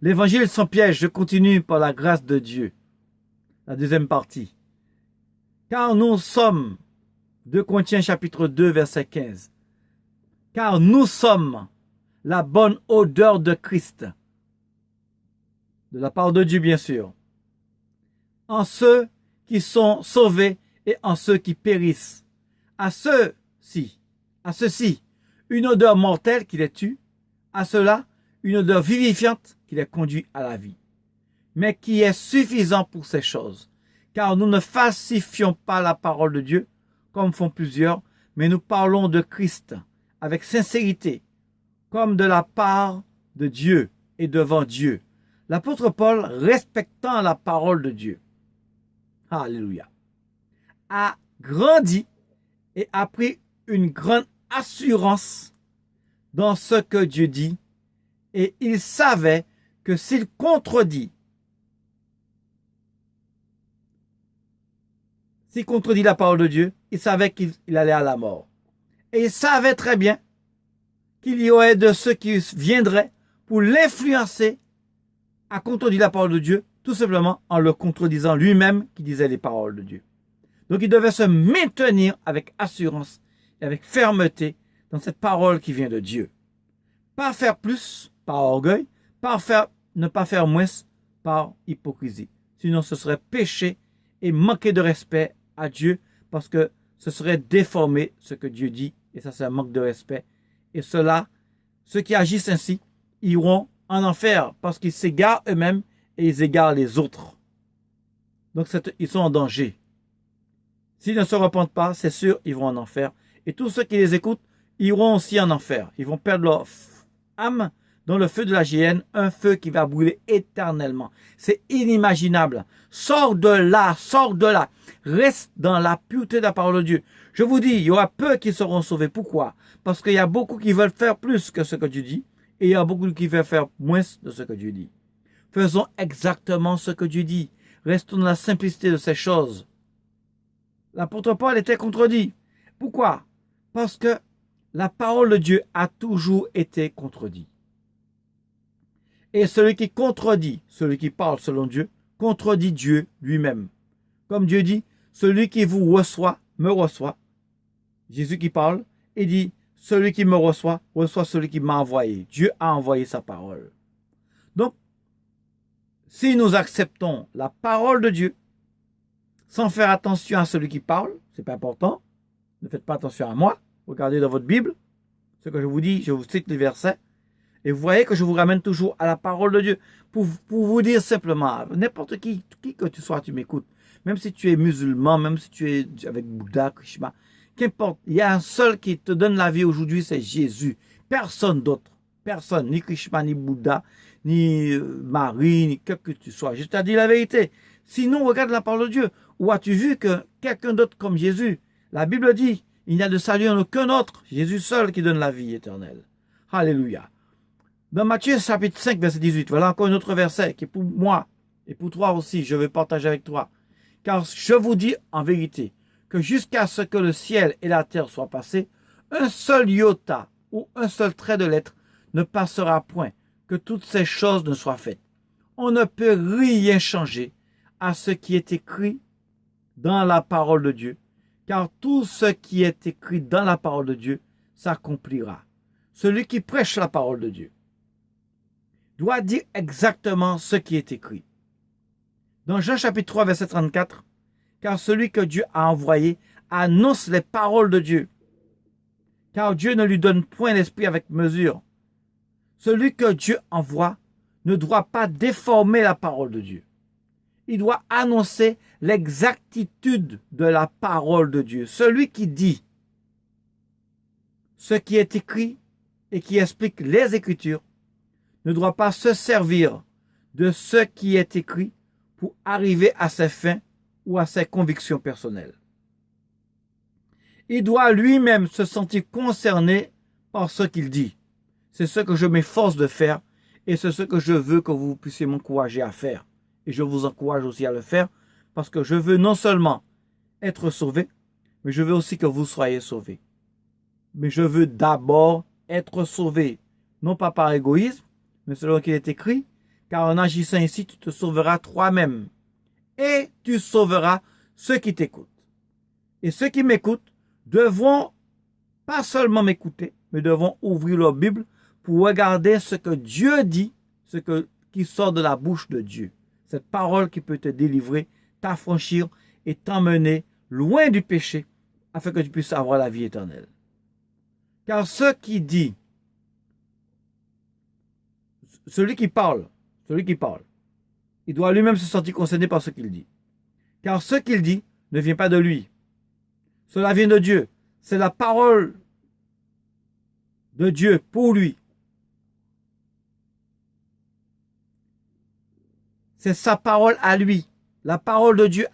L'évangile sans piège, je continue par la grâce de Dieu. La deuxième partie. Car nous sommes, 2 Corinthiens chapitre 2 verset 15. Car nous sommes la bonne odeur de Christ. De la part de Dieu bien sûr. En ceux qui sont sauvés et en ceux qui périssent. À ceux-ci, une odeur mortelle qui les tue. À ceux-là, une odeur vivifiante qui les conduit à la vie. Mais qui est suffisant pour ces choses. Car nous ne falsifions pas la parole de Dieu, comme font plusieurs, mais nous parlons de Christ avec sincérité, comme de la part de Dieu et devant Dieu. L'apôtre Paul, respectant la parole de Dieu, alléluia, a grandi et a pris une grande assurance dans ce que Dieu dit, et il savait que s'il contredit la parole de Dieu, il savait qu'il allait à la mort. Et il savait très bien qu'il y aurait de ceux qui viendraient pour l'influencer à contredire la parole de Dieu, tout simplement en le contredisant lui-même qui disait les paroles de Dieu. Donc il devait se maintenir avec assurance et avec fermeté dans cette parole qui vient de Dieu. Pas faire plus par orgueil, ne pas faire moins par hypocrisie. Sinon ce serait péché et manquer de respect à Dieu, parce que ce serait déformer ce que Dieu dit, et ça c'est un manque de respect. Et ceux qui agissent ainsi, iront en enfer, parce qu'ils s'égarent eux-mêmes et ils égarent les autres. Donc ils sont en danger. S'ils ne se repentent pas, c'est sûr, ils vont en enfer. Et tous ceux qui les écoutent iront aussi en enfer. Ils vont perdre leur âme dans le feu de la géhenne, un feu qui va brûler éternellement. C'est inimaginable. Sors de là, sors de là. Reste dans la pureté de la parole de Dieu. Je vous dis, il y aura peu qui seront sauvés. Pourquoi? Parce qu'il y a beaucoup qui veulent faire plus que ce que Dieu dit, et il y a beaucoup qui veulent faire moins de ce que Dieu dit. Faisons exactement ce que Dieu dit. Restons dans la simplicité de ces choses. L'apôtre Paul était contredit. Pourquoi? Parce que la parole de Dieu a toujours été contredite. Et celui qui contredit, celui qui parle selon Dieu, contredit Dieu lui-même. Comme Dieu dit, celui qui vous reçoit, me reçoit. Jésus qui parle, et dit, celui qui me reçoit, reçoit celui qui m'a envoyé. Dieu a envoyé sa parole. Donc, si nous acceptons la parole de Dieu, sans faire attention à celui qui parle, c'est pas important, ne faites pas attention à moi, regardez dans votre Bible, ce que je vous dis, je vous cite les versets, et vous voyez que je vous ramène toujours à la parole de Dieu pour vous dire simplement, n'importe qui que tu sois, tu m'écoutes, même si tu es musulman, même si tu es avec Bouddha, Krishna, qu'importe, il y a un seul qui te donne la vie aujourd'hui, c'est Jésus. Personne d'autre, personne, ni Krishna, ni Bouddha, ni Marie, ni que tu sois. Je t'ai dit la vérité. Sinon, regarde la parole de Dieu. Où as-tu vu que quelqu'un d'autre comme Jésus? La Bible dit, il n'y a de salut en aucun autre. Jésus seul qui donne la vie éternelle. Alléluia. Dans Matthieu chapitre 5, verset 18, voilà encore un autre verset qui est pour moi et pour toi aussi, je vais partager avec toi. Car je vous dis en vérité que jusqu'à ce que le ciel et la terre soient passés, un seul iota ou un seul trait de lettre ne passera point, que toutes ces choses ne soient faites. On ne peut rien changer à ce qui est écrit dans la parole de Dieu, car tout ce qui est écrit dans la parole de Dieu s'accomplira. Celui qui prêche la parole de Dieu doit dire exactement ce qui est écrit. Dans Jean chapitre 3, verset 34, car celui que Dieu a envoyé annonce les paroles de Dieu, car Dieu ne lui donne point l'esprit avec mesure. Celui que Dieu envoie ne doit pas déformer la parole de Dieu. Il doit annoncer l'exactitude de la parole de Dieu. Celui qui dit ce qui est écrit et qui explique les Écritures ne doit pas se servir de ce qui est écrit pour arriver à ses fins ou à ses convictions personnelles. Il doit lui-même se sentir concerné par ce qu'il dit. C'est ce que je m'efforce de faire et c'est ce que je veux que vous puissiez m'encourager à faire. Et je vous encourage aussi à le faire parce que je veux non seulement être sauvé, mais je veux aussi que vous soyez sauvés. Mais je veux d'abord être sauvé, non pas par égoïsme, mais selon qu'il est écrit, car en agissant ainsi, tu te sauveras toi-même et tu sauveras ceux qui t'écoutent. Et ceux qui m'écoutent devront pas seulement m'écouter, mais devront ouvrir leur Bible pour regarder ce que Dieu dit, qui sort de la bouche de Dieu. Cette parole qui peut te délivrer, t'affranchir et t'emmener loin du péché afin que tu puisses avoir la vie éternelle. Car celui qui parle, il doit lui-même se sentir concerné par ce qu'il dit. Car ce qu'il dit ne vient pas de lui. Cela vient de Dieu. C'est la parole de Dieu pour lui. C'est sa parole à lui. La parole de Dieu à